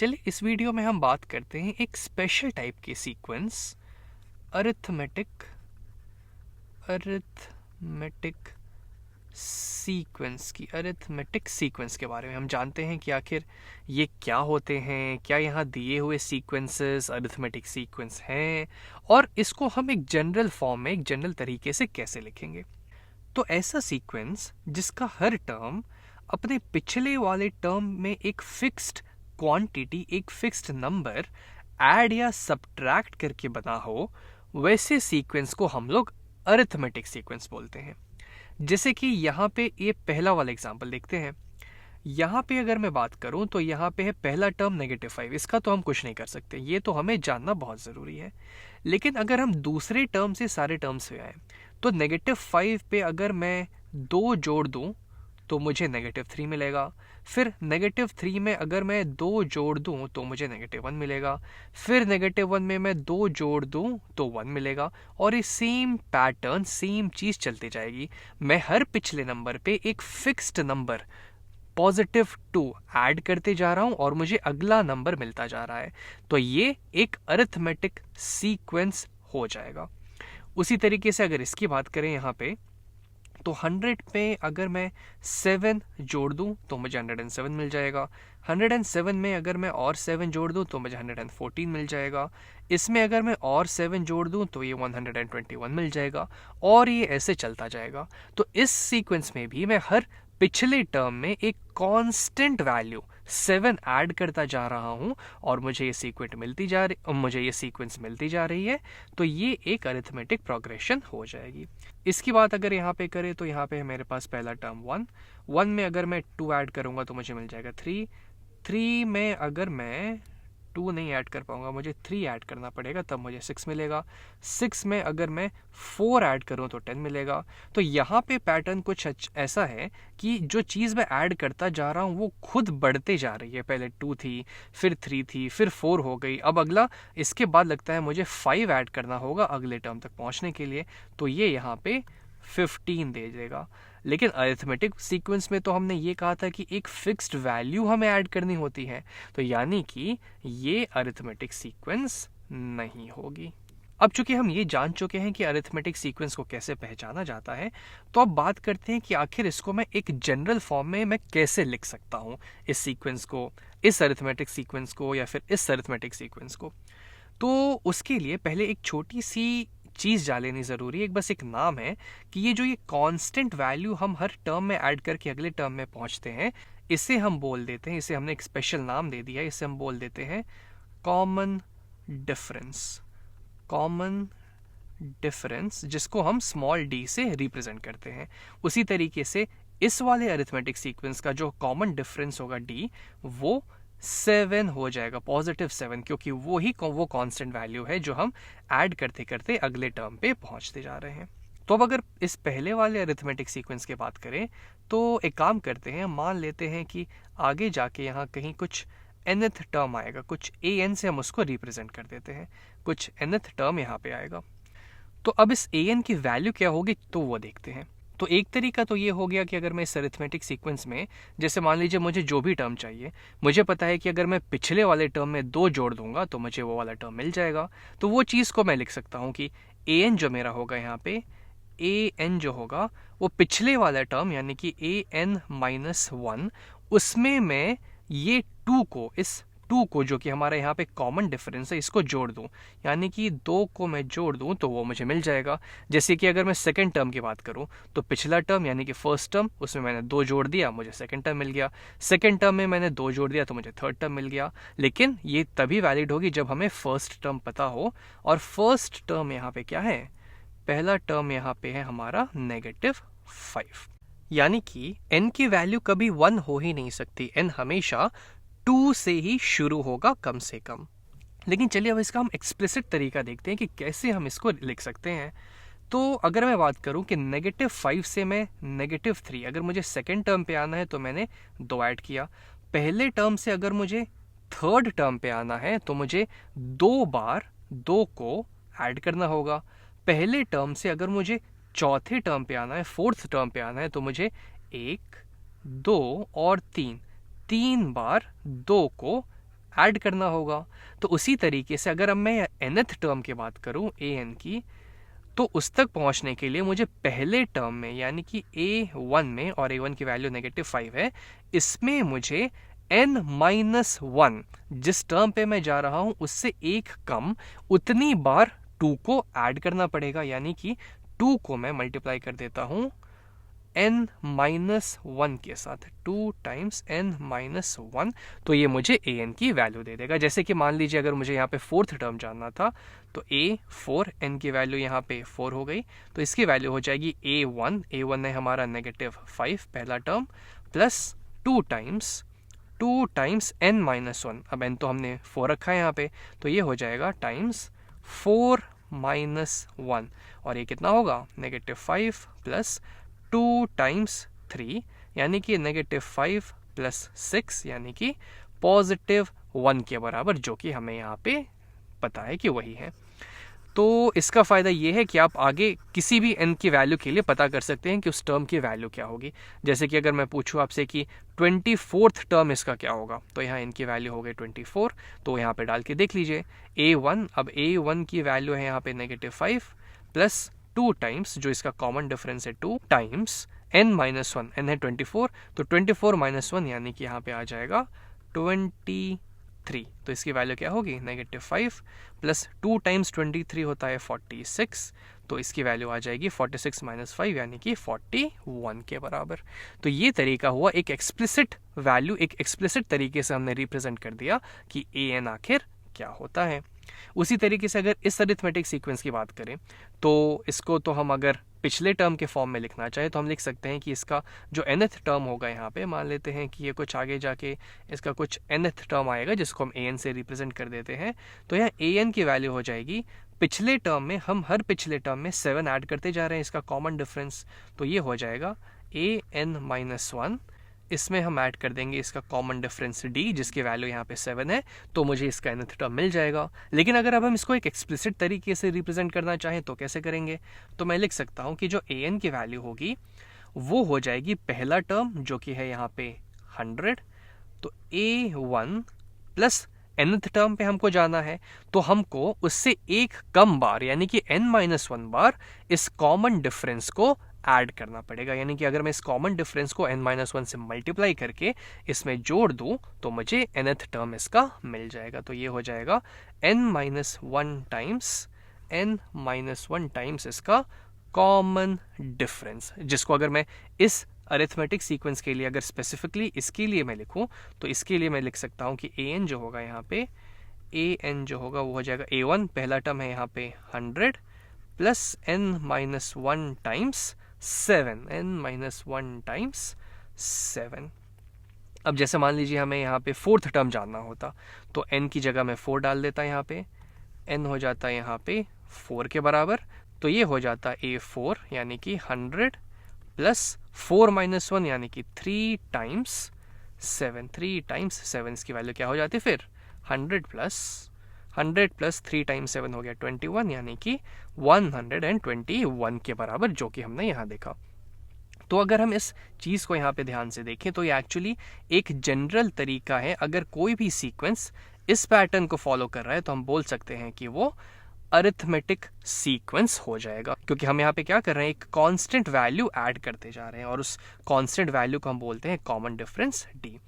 चलिए इस वीडियो में हम बात करते हैं एक स्पेशल टाइप के सीक्वेंस अरिथमेटिक सीक्वेंस के बारे में। हम जानते हैं कि आखिर ये क्या होते हैं, क्या यहाँ दिए हुए सीक्वेंसेस अरिथमेटिक सीक्वेंस हैं और इसको हम एक जनरल फॉर्म में, एक जनरल तरीके से कैसे लिखेंगे। तो ऐसा सीक्वेंस जिसका हर टर्म अपने पिछले वाले टर्म में एक फिक्स्ड क्वांटिटी, एक फिक्स्ड नंबर ऐड या सब्ट्रैक्ट करके बना हो, वैसे सीक्वेंस को हम लोग अरिथमेटिक सीक्वेंस बोलते हैं। जैसे कि यहाँ पे ये पहला वाला एग्जांपल देखते हैं। यहाँ पे अगर मैं बात करूँ तो यहाँ पे है पहला टर्म -5। इसका तो हम कुछ नहीं कर सकते, ये तो हमें जानना बहुत ज़रूरी है। लेकिन अगर हम दूसरे टर्म से सारे टर्म्स पे आए तो -5 पे अगर मैं 2 जोड़ दूँ तो मुझे -3 मिलेगा। फिर -3 में अगर मैं 2 जोड़ दूँ तो मुझे -1 मिलेगा। फिर -1 में मैं 2 जोड़ दूँ तो 1 मिलेगा। और ये सेम पैटर्न, सेम चीज़ चलती जाएगी। मैं हर पिछले नंबर पे एक फिक्स्ड नंबर +2 ऐड करते जा रहा हूँ और मुझे अगला नंबर मिलता जा रहा है। तो ये एक अरिथमेटिक सीक्वेंस हो जाएगा। उसी तरीके से अगर इसकी बात करें यहाँ पे, तो 100 पे अगर मैं 7 जोड़ दूं तो मुझे 107 मिल जाएगा। 107 में अगर मैं और 7 जोड़ दूं तो मुझे 114 मिल जाएगा। इसमें अगर मैं और 7 जोड़ दूं तो ये 121 मिल जाएगा और ये ऐसे चलता जाएगा। तो इस सीक्वेंस में भी मैं हर पिछले टर्म में एक कांस्टेंट वैल्यू 7 ऐड करता जा रहा हूं और मुझे ये सीक्वेंस मिलती जा रही है। तो ये एक अरिथमेटिक प्रोग्रेशन हो जाएगी। इसकी बात अगर यहाँ पे करें तो यहाँ पे है मेरे पास पहला टर्म 1 में अगर मैं 2 ऐड करूँगा तो मुझे मिल जाएगा 3 में अगर मैं 2 नहीं ऐड कर पाऊंगा, मुझे 3 ऐड करना पड़ेगा, तब मुझे 6 मिलेगा। 6 में अगर मैं 4 ऐड करूं तो 10 मिलेगा। तो यहाँ पे पैटर्न कुछ ऐसा है कि जो चीज़ मैं ऐड करता जा रहा हूँ वो खुद बढ़ते जा रही है। पहले 2 थी, फिर 3 थी, फिर 4 हो गई। अब अगला, इसके बाद लगता है मुझे 5 ऐड करना होगा अगले टर्म तक पहुँचने के लिए। तो ये यहाँ पे 15 दे देगा। लेकिन अरिथमेटिक सीक्वेंस में तो हमने ये कहा था कि एक फिक्स्ड वैल्यू हमें ऐड करनी होती है। तो यानी कि ये अरिथमेटिक सीक्वेंस नहीं होगी। अब चूंकि हम ये जान चुके हैं कि अरिथमेटिक सीक्वेंस को कैसे पहचाना जाता है, तो अब बात करते हैं कि आखिर इसको मैं एक जनरल फॉर्म में मैं कैसे लिख सकता हूँ, इस सीक्वेंस को, इस अरिथमेटिक सीक्वेंस को या फिर इस अरिथमेटिक सीक्वेंस को। तो उसके लिए पहले एक छोटी सी चीज़ जान लेनी ज़रूरी है। बस एक नाम है कि ये जो ये कांस्टेंट वैल्यू हम हर टर्म में ऐड करके अगले टर्म में पहुंचते हैं, इसे हम बोल देते हैं, इसे हमने एक स्पेशल नाम दे दिया है, इसे हम बोल देते हैं कॉमन डिफरेंस, जिसको हम स्मॉल d से रिप्रेजेंट करते हैं। उसी तरीके से इस वाले अरिथमेटिक सीक्वेंस का जो कॉमन डिफरेंस होगा d, वो 7 हो जाएगा, +7, क्योंकि वो कांस्टेंट वैल्यू है जो हम ऐड करते करते अगले टर्म पे पहुंचते जा रहे हैं। तो अब अगर इस पहले वाले अरिथमेटिक सीक्वेंस की बात करें तो एक काम करते हैं, मान लेते हैं कि आगे जाके यहाँ कहीं कुछ nth टर्म आएगा, कुछ an से हम उसको रिप्रेजेंट कर देते हैं, कुछ nth टर्म यहाँ पे आएगा। तो अब इस an की वैल्यू क्या होगी तो वो देखते हैं। तो एक तरीका तो ये हो गया कि अगर मैं इस अरिथमेटिक सीक्वेंस में, जैसे मान लीजिए मुझे जो भी टर्म चाहिए, मुझे पता है कि अगर मैं पिछले वाले टर्म में 2 जोड़ दूंगा तो मुझे वो वाला टर्म मिल जाएगा। तो वो चीज़ को मैं लिख सकता हूँ कि an जो मेरा होगा यहाँ पे, an जो होगा वो पिछले वाला टर्म यानी कि an-1, उसमें मैं ये 2 को, इस 2 को जो कि हमारा यहाँ पे कॉमन डिफरेंस है, इसको जोड़ दूं, यानी कि 2 को मैं जोड़ दूं तो वो मुझे मिल जाएगा। जैसे कि अगर मैं सेकंड टर्म की बात करूं तो पिछला टर्म यानी कि फर्स्ट टर्म, उसमें मैंने 2 जोड़ दिया, मुझे सेकंड टर्म मिल गया। सेकंड टर्म में मैंने 2 जोड़ दिया तो मुझे थर्ड टर्म मिल गया। लेकिन ये तभी वैलिड होगी जब हमें फर्स्ट टर्म पता हो, और फर्स्ट टर्म यहाँ पे क्या है, पहला टर्म यहाँ पे है हमारा -5, यानी कि n की वैल्यू कभी 1 हो ही नहीं सकती, n हमेशा 2 से ही शुरू होगा कम से कम। लेकिन चलिए अब इसका हम एक्सप्लिसिट तरीका देखते हैं कि कैसे हम इसको लिख सकते हैं। तो अगर मैं बात करूं कि -5 से मैं -3, अगर मुझे सेकेंड टर्म पे आना है तो मैंने 2 ऐड किया। पहले टर्म से अगर मुझे थर्ड टर्म पे आना है तो मुझे 2 बार 2 को ऐड करना होगा। पहले टर्म से अगर मुझे चौथे टर्म पे आना है, फोर्थ टर्म पे आना है, तो मुझे 1, 2 और 3 बार 2 को ऐड करना होगा। तो उसी तरीके से अगर अब मैं nth टर्म की बात करूं an की, तो उस तक पहुंचने के लिए मुझे पहले टर्म में यानी कि a1 में, और a1 की वैल्यू -5 है, इसमें मुझे n-1 जिस टर्म पे मैं जा रहा हूं उससे एक कम उतनी बार 2 को ऐड करना पड़ेगा। यानी कि 2 को मैं मल्टीप्लाई कर देता हूं n-1 के साथ, 2 टाइम्स n-1, तो ये मुझे an की वैल्यू दे देगा। जैसे कि मान लीजिए अगर मुझे यहाँ पे फोर्थ टर्म जानना था, तो a4, n की वैल्यू यहाँ पे 4 हो गई, तो इसकी वैल्यू हो जाएगी a1 है हमारा -5 पहला टर्म, प्लस 2 टाइम्स n-1, अब n तो हमने 4 रखा है यहाँ पे, तो ये हो जाएगा टाइम्स 4 - 1, और ये कितना होगा -5 प्लस 2 टाइम्स 3 यानी कि -5 प्लस 6 यानी कि +1 के बराबर, जो कि हमें यहाँ पे पता है कि वही है। तो इसका फ़ायदा ये है कि आप आगे किसी भी n की वैल्यू के लिए पता कर सकते हैं कि उस टर्म की वैल्यू क्या होगी। जैसे कि अगर मैं पूछूं आपसे कि 24th टर्म इसका क्या होगा, तो यहाँ n की वैल्यू हो गई 24, तो यहाँ पे डाल के देख लीजिए a1, अब a1 की वैल्यू है यहाँ पे -5 प्लस 2 टाइम्स, जो इसका कॉमन डिफरेंस है 2 टाइम्स n-1, n है 24, तो 24 - 1 यानी कि यहाँ पे आ जाएगा 23, तो इसकी वैल्यू क्या होगी -5 प्लस 2 टाइम्स 23 होता है 46, तो इसकी वैल्यू आ जाएगी 46 - 5 यानी कि 41 के बराबर। तो ये तरीका हुआ एक एक्सप्लिसिट वैल्यू, एक एक्सप्लिसिट तरीके से हमने रिप्रेजेंट कर दिया कि an आखिर क्या होता है। उसी तरीके से अगर इस अरिथमेटिक सीक्वेंस की बात करें, तो इसको तो हम अगर पिछले टर्म के फॉर्म में लिखना चाहे तो हम लिख सकते हैं कि इसका जो nth टर्म होगा, यहाँ पे मान लेते हैं कि ये कुछ आगे जाके इसका कुछ nth टर्म आएगा जिसको हम an से रिप्रेजेंट कर देते हैं, तो यहाँ an की वैल्यू हो जाएगी, पिछले टर्म में हम हर पिछले टर्म में 7 ऐड करते जा रहे हैं, इसका कॉमन डिफरेंस, तो ये हो जाएगा an-1, इसमें हम ऐड कर देंगे इसका कॉमन डिफरेंस d, जिसकी वैल्यू यहाँ पे 7 है, तो मुझे इसका nth टर्म मिल जाएगा। लेकिन अगर अब हम इसको एक एक्सप्लिसिट तरीके से रिप्रेजेंट करना चाहें तो कैसे करेंगे, तो मैं लिख सकता हूँ कि जो an की वैल्यू होगी वो हो जाएगी पहला टर्म जो कि है यहाँ पे 100, तो a1 प्लस nth टर्म पे हमको जाना है, तो हमको उससे एक कम बार यानी कि n-1 बार इस कॉमन डिफरेंस को ऐड करना पड़ेगा। यानी कि अगर मैं इस कॉमन डिफरेंस को n-1 से मल्टीप्लाई करके इसमें जोड़ दूं तो मुझे nth टर्म इसका मिल जाएगा। तो ये हो जाएगा n-1 टाइम्स इसका कॉमन डिफरेंस, जिसको अगर मैं इस अरिथमेटिक सीक्वेंस के लिए अगर स्पेसिफिकली इसके लिए मैं लिखूं, तो इसके लिए मैं लिख सकता हूं कि an जो होगा यहाँ पे, an जो होगा वो हो जाएगा a1, पहला टर्म है यहाँ पे 100 प्लस n-1 टाइम्स 7, अब जैसे मान लीजिए हमें यहाँ पे फोर्थ टर्म जानना होता, तो n की जगह मैं 4 डाल देता यहाँ पे, n हो जाता है यहाँ पे 4 के बराबर, तो ये हो जाता a4 यानी कि 100 प्लस 4 - 1 यानी कि 3 टाइम्स 7, इसकी वैल्यू क्या हो जाती है फिर 100 प्लस 3 टाइम्स 7 हो गया 21 यानी कि 121 के बराबर, जो कि हमने यहाँ देखा। तो अगर हम इस चीज़ को यहाँ पे ध्यान से देखें तो ये एक्चुअली एक जनरल तरीका है। अगर कोई भी सीक्वेंस इस पैटर्न को फॉलो कर रहा है तो हम बोल सकते हैं कि वो अरिथमेटिक सीक्वेंस हो जाएगा, क्योंकि हम यहाँ पे क्या कर रहे हैं, एक कांस्टेंट वैल्यू ऐड करते जा रहे हैं और उस कांस्टेंट वैल्यू को हम बोलते हैं कॉमन डिफरेंस d।